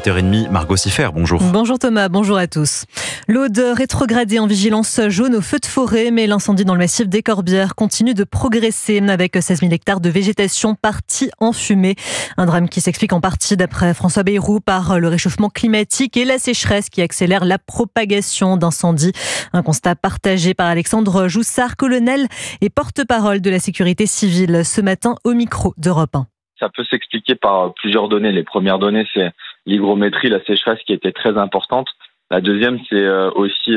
8h30, Margot Siffer, bonjour. Bonjour Thomas, bonjour à tous. L'Aude rétrogradée en vigilance jaune au feu de forêt, mais l'incendie dans le massif des Corbières continue de progresser avec 16 000 hectares de végétation partis en fumée. Un drame qui s'explique en partie, d'après François Bayrou, par le réchauffement climatique et la sécheresse qui accélère la propagation d'incendies. Un constat partagé par Alexandre Joussard, colonel et porte-parole de la sécurité civile, ce matin au micro d'Europe 1. Ça peut s'expliquer par plusieurs données. Les premières données, c'est l'hygrométrie, la sécheresse qui était très importante. La deuxième, c'est aussi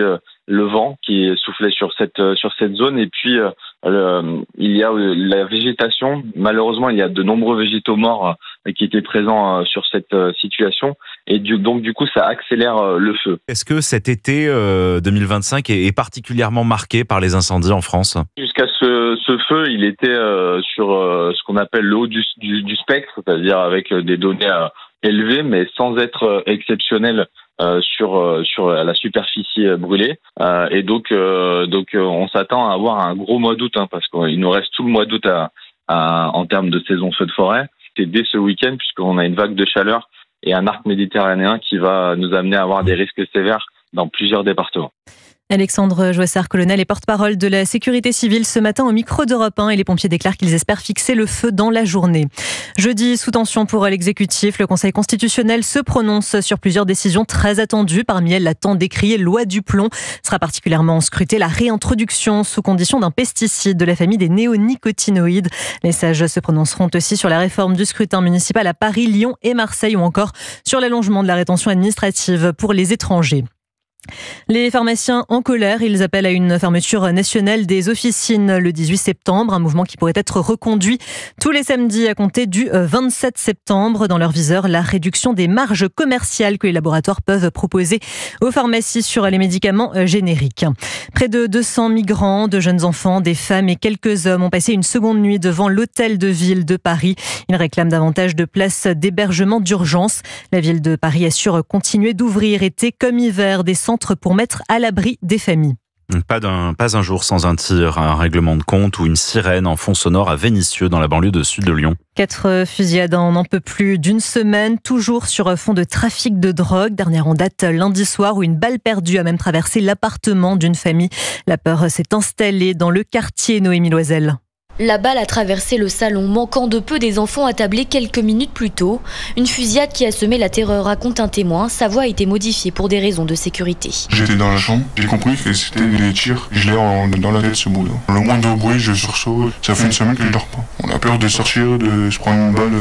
le vent qui soufflait sur cette zone. Et puis, il y a la végétation. Malheureusement, il y a de nombreux végétaux morts qui étaient présents sur cette situation. Et donc, du coup, ça accélère le feu. Est-ce que cet été 2025 est particulièrement marqué par les incendies en France ? Jusqu'à ce feu, il était sur ce qu'on appelle le haut du spectre, c'est-à-dire avec des données élevées, mais sans être exceptionnel sur la superficie brûlée. Et donc, on s'attend à avoir un gros mois d'août, parce qu'il nous reste tout le mois d'août en termes de saison feu de forêt. C'est dès ce week-end, puisqu'on a une vague de chaleur et un arc méditerranéen qui va nous amener à avoir des risques sévères dans plusieurs départements. Alexandre Joussard, colonel et porte-parole de la sécurité civile, ce matin au micro d'Europe 1, et les pompiers déclarent qu'ils espèrent fixer le feu dans la journée. Jeudi, sous tension pour l'exécutif, le Conseil constitutionnel se prononce sur plusieurs décisions très attendues. Parmi elles, la tant décriée loi du plomb. Sera particulièrement scrutée la réintroduction sous condition d'un pesticide de la famille des néonicotinoïdes. Les sages se prononceront aussi sur la réforme du scrutin municipal à Paris, Lyon et Marseille, ou encore sur l'allongement de la rétention administrative pour les étrangers. Les pharmaciens en colère, ils appellent à une fermeture nationale des officines le 18 septembre, un mouvement qui pourrait être reconduit tous les samedis à compter du 27 septembre. Dans leur viseur, la réduction des marges commerciales que les laboratoires peuvent proposer aux pharmacies sur les médicaments génériques. Près de 200 migrants, de jeunes enfants, des femmes et quelques hommes ont passé une seconde nuit devant l'hôtel de ville de Paris. Ils réclament davantage de places d'hébergement d'urgence. La ville de Paris assure continuer d'ouvrir été comme hiver des centres pour mettre à l'abri des familles. Pas un jour sans un tir, un règlement de compte ou une sirène en fond sonore à Vénissieux, dans la banlieue de sud de Lyon. 4 fusillades en un peu plus d'une semaine, toujours sur fond de trafic de drogue. Dernière en date lundi soir, où une balle perdue a même traversé l'appartement d'une famille. La peur s'est installée dans le quartier. Noémie Loisel. La balle a traversé le salon, manquant de peu des enfants attablés quelques minutes plus tôt. Une fusillade qui a semé la terreur, raconte un témoin. Sa voix a été modifiée pour des raisons de sécurité. J'étais dans la chambre, j'ai compris que c'était des tirs. Je l'ai dans la tête, ce boulot. Le moindre bruit, je sursaute. Ça fait une semaine que je dors pas. On a peur de sortir, de se prendre une balle.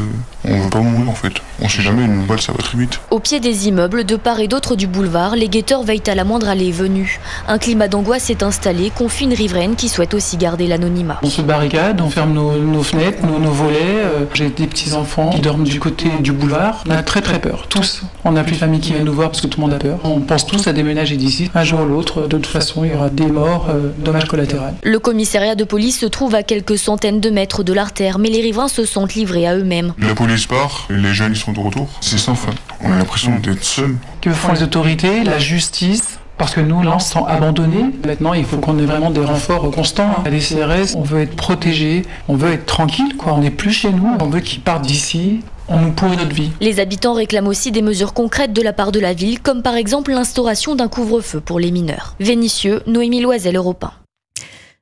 On veut pas mourir en fait. On sait jamais, une balle ça va très vite. Au pied des immeubles, de part et d'autre du boulevard, les guetteurs veillent à la moindre allée et venue. Un climat d'angoisse s'est installé, confie une riveraine qui souhaite aussi garder l'anonymat. On se barricade, on ferme nos fenêtres, nos volets. J'ai des petits-enfants qui dorment du côté du boulevard. On a très peur, tous. On n'a plus de famille qui vient nous voir parce que tout le monde a peur. On pense tous à déménager d'ici. Un jour ou l'autre, de toute façon, il y aura des morts, dommages collatéraux. Le commissariat de police se trouve à quelques centaines de mètres de l'artère, mais les riverains se sentent livrés à eux-mêmes. La police part, les jeunes ils sont de retour. C'est sans fin. On a l'impression d'être seuls. Que font les autorités, la justice ? Parce que nous, là, on se sent abandonnés. Maintenant, il faut qu'on ait vraiment des renforts constants. À des CRS, on veut être protégés, on veut être tranquille, quoi. On n'est plus chez nous, on veut qu'ils partent d'ici. On nous pourrit notre vie. Les habitants réclament aussi des mesures concrètes de la part de la ville, comme par exemple l'instauration d'un couvre-feu pour les mineurs. Vénissieux, Noémie Loisel, Europe 1.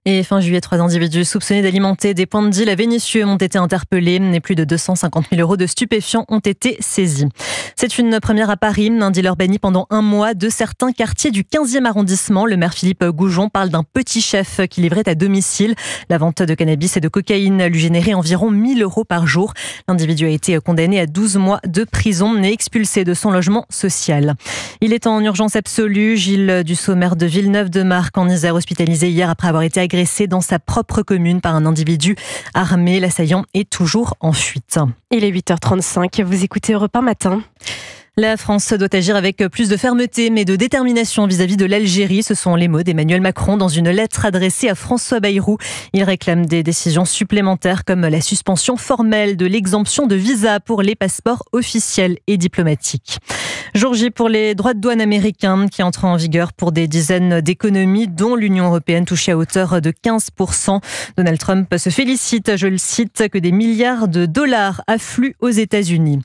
Et fin juillet, 3 individus soupçonnés d'alimenter des points de deal à Vénissieux ont été interpellés et plus de 250 000 € de stupéfiants ont été saisis. C'est une première à Paris. Un dealer banni pendant un mois de certains quartiers du 15e arrondissement. Le maire Philippe Goujon parle d'un petit chef qui livrait à domicile. La vente de cannabis et de cocaïne lui générait environ 1 000 € par jour. L'individu a été condamné à 12 mois de prison et expulsé de son logement social. Il est en urgence absolue. Gilles Dussault, maire de Villeneuve-de-Marcq en Isère, hospitalisé hier après avoir été agressé dans sa propre commune par un individu armé. L'assaillant est toujours en fuite. Il est 8h35, vous écoutez Europe 1 matin. La France doit agir avec plus de fermeté mais de détermination vis-à-vis de l'Algérie. Ce sont les mots d'Emmanuel Macron dans une lettre adressée à François Bayrou. Il réclame des décisions supplémentaires comme la suspension formelle de l'exemption de visa pour les passeports officiels et diplomatiques. Jour J pour les droits de douane américains qui entrent en vigueur pour des dizaines d'économies dont l'Union européenne touchée à hauteur de 15%. Donald Trump se félicite, je le cite, que des milliards de dollars affluent aux États-Unis.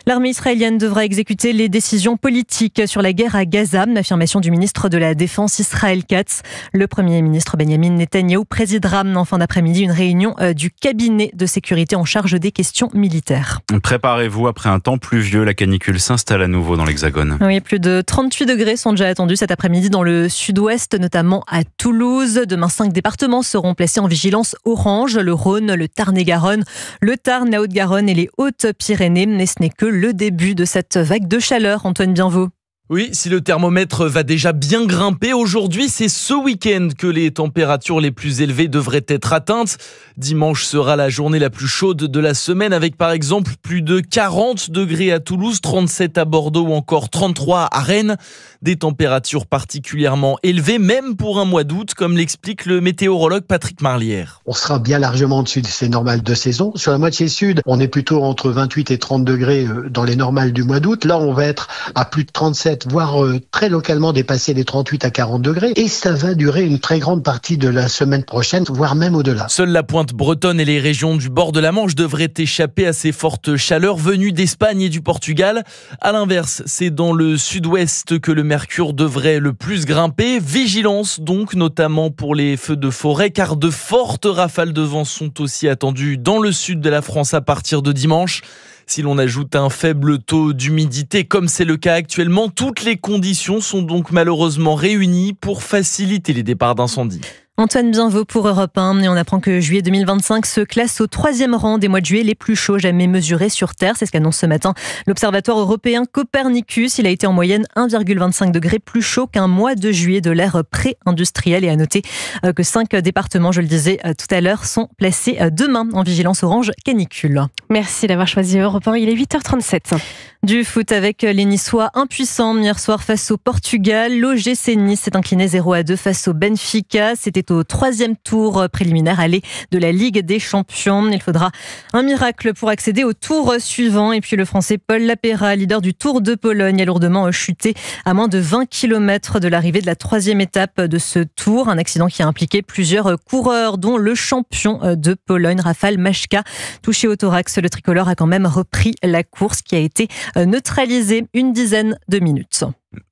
L'armée israélienne devra exécuter les décisions politiques sur la guerre à Gaza, affirmation du ministre de la Défense Israël Katz. Le Premier ministre Benjamin Netanyahou présidera en fin d'après-midi une réunion du cabinet de sécurité en charge des questions militaires. Préparez-vous, après un temps pluvieux, la canicule s'installe à nouveau dans l'Hexagone. Oui, plus de 38 degrés sont déjà attendus cet après-midi dans le sud-ouest, notamment à Toulouse. Demain, 5 départements seront placés en vigilance orange, le Rhône, le Tarn-et-Garonne, le Tarn, la Haute-Garonne et les Hautes-Pyrénées. Mais ce n'est que le début de cette vague de chaleur. Antoine Bienvaux. Oui, si le thermomètre va déjà bien grimper, aujourd'hui, c'est ce week-end que les températures les plus élevées devraient être atteintes. Dimanche sera la journée la plus chaude de la semaine avec par exemple plus de 40 degrés à Toulouse, 37 à Bordeaux ou encore 33 à Rennes. Des températures particulièrement élevées, même pour un mois d'août, comme l'explique le météorologue Patrick Marlière. On sera bien largement au-dessus de ces normales de saison. Sur la moitié sud, on est plutôt entre 28 et 30 degrés dans les normales du mois d'août. Là, on va être à plus de 37, voire très localement dépasser les 38 à 40 degrés. Et ça va durer une très grande partie de la semaine prochaine, voire même au-delà. Seule la pointe bretonne et les régions du bord de la Manche devraient échapper à ces fortes chaleurs venues d'Espagne et du Portugal. À l'inverse, c'est dans le sud-ouest que le mercure devrait le plus grimper. Vigilance donc, notamment pour les feux de forêt, car de fortes rafales de vent sont aussi attendues dans le sud de la France à partir de dimanche. Si l'on ajoute un faible taux d'humidité, comme c'est le cas actuellement, toutes les conditions sont donc malheureusement réunies pour faciliter les départs d'incendie. Antoine Bienvaux pour Europe 1, et on apprend que juillet 2025 se classe au 3e rang des mois de juillet les plus chauds jamais mesurés sur Terre. C'est ce qu'annonce ce matin l'observatoire européen Copernicus. Il a été en moyenne 1,25 degré plus chaud qu'un mois de juillet de l'ère pré-industrielle. Et à noter que 5 départements, je le disais tout à l'heure, sont placés demain en vigilance orange canicule. Merci d'avoir choisi Europe 1. Il est 8h37. Du foot avec les Niçois impuissants hier soir face au Portugal. L'OGC Nice s'est incliné 0-2 face au Benfica. C'était au 3e tour préliminaire aller de la Ligue des Champions. Il faudra un miracle pour accéder au tour suivant. Et puis le Français Paul Lapera, leader du Tour de Pologne, a lourdement chuté à moins de 20 km de l'arrivée de la 3e étape de ce tour. Un accident qui a impliqué plusieurs coureurs, dont le champion de Pologne, Rafał Majka. Touché au thorax, le tricolore a quand même repris la course qui a été neutralisée une dizaine de minutes.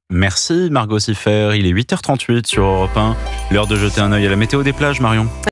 Merci Margot Siffer, il est 8h38 sur Europe 1. L'heure de jeter un œil à la météo des plages, Marion.